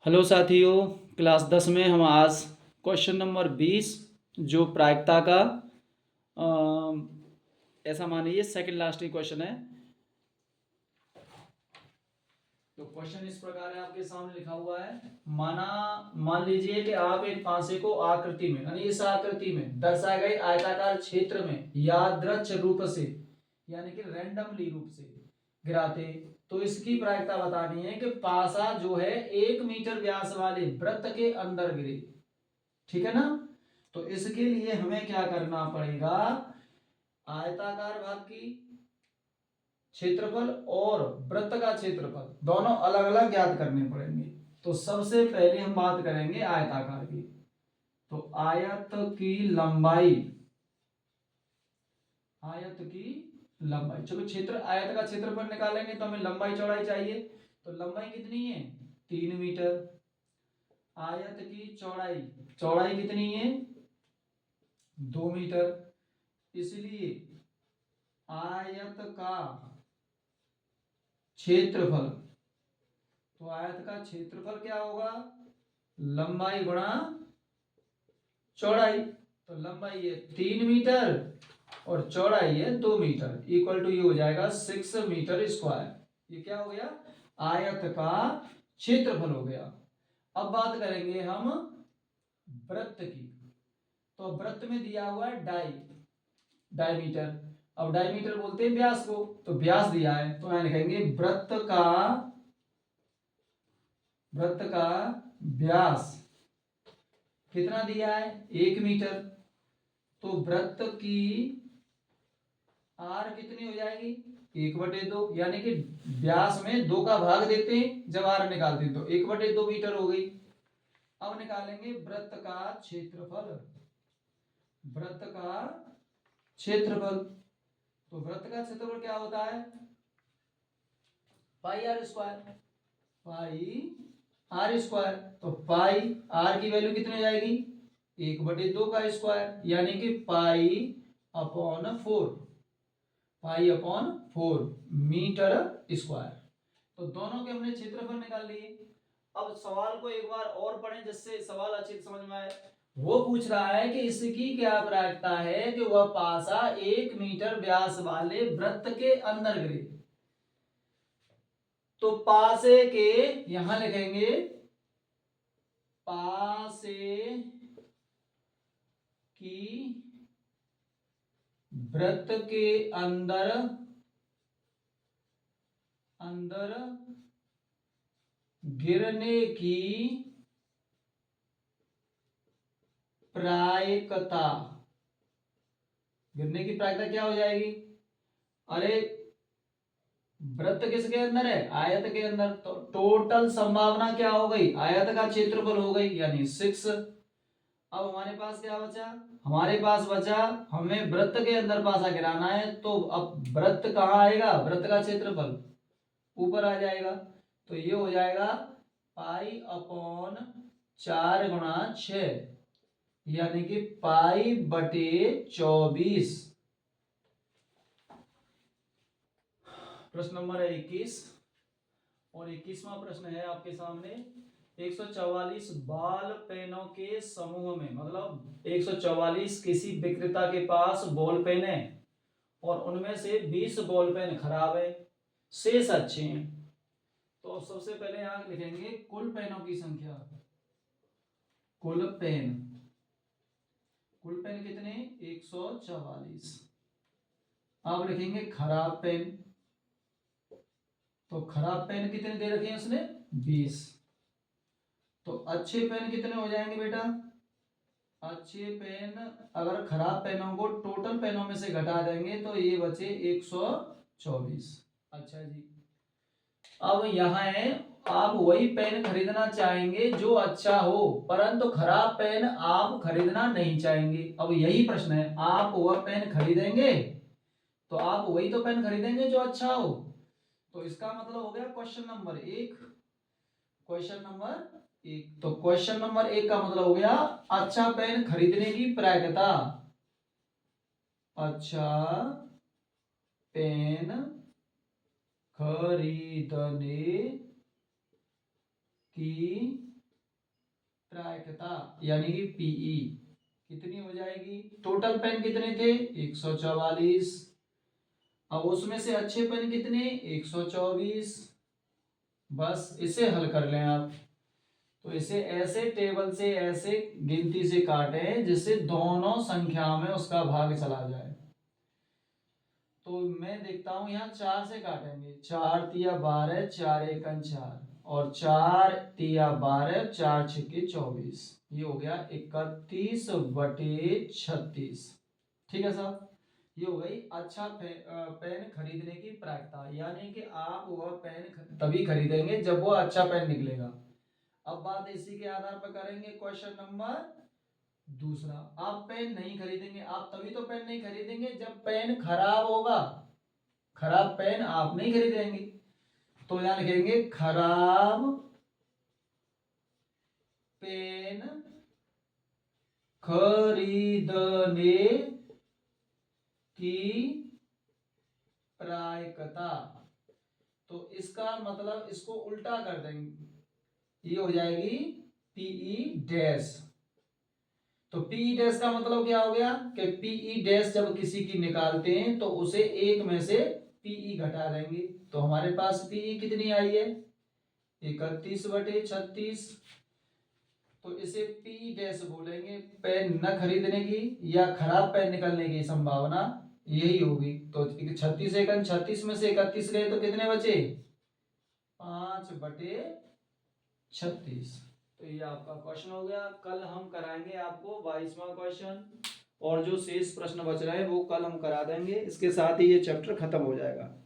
Hello साथियों, class 10 में हम आज क्वेश्चन नंबर 20 जो प्रायिकता का ऐसा मानिए सेकंड लास्ट ही क्वेश्चन है। तो क्वेश्चन इस प्रकार है, आपके सामने लिखा हुआ है। मान लीजिए कि आप एक पासे को आकृति में यानी इस आकृति में दर्शाए गए आयताकार क्षेत्र में यादृच्छ रूप से यानी कि रैंडमली रूप से गिराते, तो इसकी प्रायिकता बतानी है कि पासा जो है 1 मीटर व्यास वाले वृत्त के अंदर गिरे। ठीक है ना। तो इसके लिए हमें क्या करना पड़ेगा, आयताकार भाग की क्षेत्रफल और वृत्त का क्षेत्रफल दोनों अलग अलग ज्ञात करने पड़ेंगे। तो सबसे पहले हम बात करेंगे आयताकार की। तो आयत की लंबाई चूंकि क्षेत्र आयत का क्षेत्रफल निकालेंगे तो हमें लंबाई चौड़ाई चाहिए। तो लंबाई कितनी है, 3 मीटर। आयत की चौड़ाई चौड़ाई कितनी है, 2 मीटर। इसलिए आयत का क्षेत्रफल, तो आयत का क्षेत्रफल क्या होगा, लंबाई गुणा चौड़ाई। तो लंबाई है 3 मीटर और चौड़ाई है 2 मीटर, इक्वल टू ये हो जाएगा 6 मीटर स्क्वायर। ये क्या हो गया, आयत का क्षेत्रफल हो गया। अब बात करेंगे हम वृत्त की। तो वृत्त में दिया हुआ है डायमीटर। अब डायमीटर बोलते हैं व्यास को, तो व्यास दिया है तो यहां लिखेंगे वृत्त का व्यास कितना दिया है, 1 मीटर। तो वृत्त की आर कितनी हो जाएगी, 1/2, यानी कि व्यास में 2 का भाग देते हैं जब आर निकालते हैं, तो 1/2 मीटर हो गई। अब निकालेंगे वृत्त का क्षेत्रफल। वृत्त का क्षेत्रफल, तो वृत्त का क्षेत्रफल क्या होता है, पाई आर स्क्वायर। तो पाई आर की वैल्यू कितनी हो जाएगी, 1/2 का स्क्वायर, यानी कि पाई अपॉन 4 मीटर स्क्वायर। तो दोनों के हमने क्षेत्रफल निकाल लिए। अब सवाल को एक बार और पढ़ें जिससे सवाल अच्छे से समझ में आए। वो पूछ रहा है कि इसकी क्या प्रायिकता है कि वह पासा 1 मीटर व्यास वाले वृत्त के अंदर गिरे। तो पासे के यहां लिखेंगे पासे की वृत्त के अंदर गिरने की प्रायिकता। क्या हो जाएगी, अरे वृत्त किसके अंदर है, आयत के अंदर। तो टोटल संभावना क्या हो गई, आयत का क्षेत्रफल हो गई यानी 6। अब हमारे पास क्या बचा, हमें वृत्त के अंदर पासा गिराना है। तो अब वृत्त कहाँ आएगा, वृत्त का क्षेत्रफल ऊपर आ जाएगा। तो ये हो जाएगा पाई/4 × 6 यानी कि पाई/24। प्रश्न नंबर है 21 और 21वां प्रश्न है आपके सामने। 144 बॉल पेनों के समूह में, मतलब 144 किसी विक्रेता के पास बॉल पेन है और उनमें से 20 बॉल पेन खराब है, शेष अच्छे हैं। तो सबसे पहले यहां लिखेंगे कुल पेनों की संख्या। कुल पेन कितने, 144। अब लिखेंगे खराब पेन। तो खराब पेन कितने दे रखे हैं उसने, 20। तो अच्छे पेन कितने हो जाएंगे बेटा, अच्छे पेन अगर खराब पेनों को टोटल पेनों में से घटा देंगे तो ये बचे 124। अच्छा जी। अब यहाँ है, आप वही पेन खरीदना चाहेंगे जो अच्छा हो, परंतु खराब पेन आप खरीदना नहीं चाहेंगे। अब यही प्रश्न है, आप वह पेन खरीदेंगे तो आप वही तो पेन खरीदेंगे जो अच्छा हो। तो इसका मतलब हो गया क्वेश्चन नंबर 1। तो क्वेश्चन नंबर 1 का मतलब हो गया अच्छा पेन खरीदने की प्रायिकता। अच्छा पेन खरीदने की प्रायिकता यानी कि पीई कितनी हो जाएगी? टोटल पेन कितने थे? 144। अब उसमें से अच्छे पेन कितने? 124। बस इसे हल कर लें आप। तो इसे ऐसे टेबल से ऐसे गिनती से काटें जिससे दोनों संख्या में उसका भाग चला जाए। तो मैं देखता हूं यहाँ 4 से काटेंगे। 4 तिया 12, 4 एकन 4 और 4 तिया 12, 4 छिके 24। ये हो गया 31/36। ठीक है साहब, ये हो गई अच्छा पेन खरीदने की प्रायिकता, यानी कि आप वह पेन तभी खरीदेंगे जब वो अच्छा पेन निकलेगा। अब बात इसी के आधार पर करेंगे क्वेश्चन नंबर दूसरा। आप पेन नहीं खरीदेंगे, आप तभी तो पेन नहीं खरीदेंगे जब पेन खराब होगा। खराब पेन आप नहीं खरीदेंगे, तो यहां लिखेंगे खराब पेन खरीदने की प्रायिकता। तो इसका मतलब इसको उल्टा कर देंगे, ये हो जाएगी पीई डैश। तो पीई डैश का मतलब क्या हो गया कि पीई डैश जब किसी की निकालते हैं तो उसे एक में से पीई घटा देंगे। तो हमारे पास पीई कितनी आई है? 31/36। तो इसे पी डैश बोलेंगे। पेन न खरीदने की या खराब पेन निकलने की संभावना यही होगी। तो 36 एकन 36 में से 31 गए तो कितने बचे? 5/36। तो ये आपका क्वेश्चन हो गया। कल हम कराएंगे आपको 22वां क्वेश्चन, और जो शेष प्रश्न बच रहे हैं वो कल हम करा देंगे। इसके साथ ही ये चैप्टर खत्म हो जाएगा।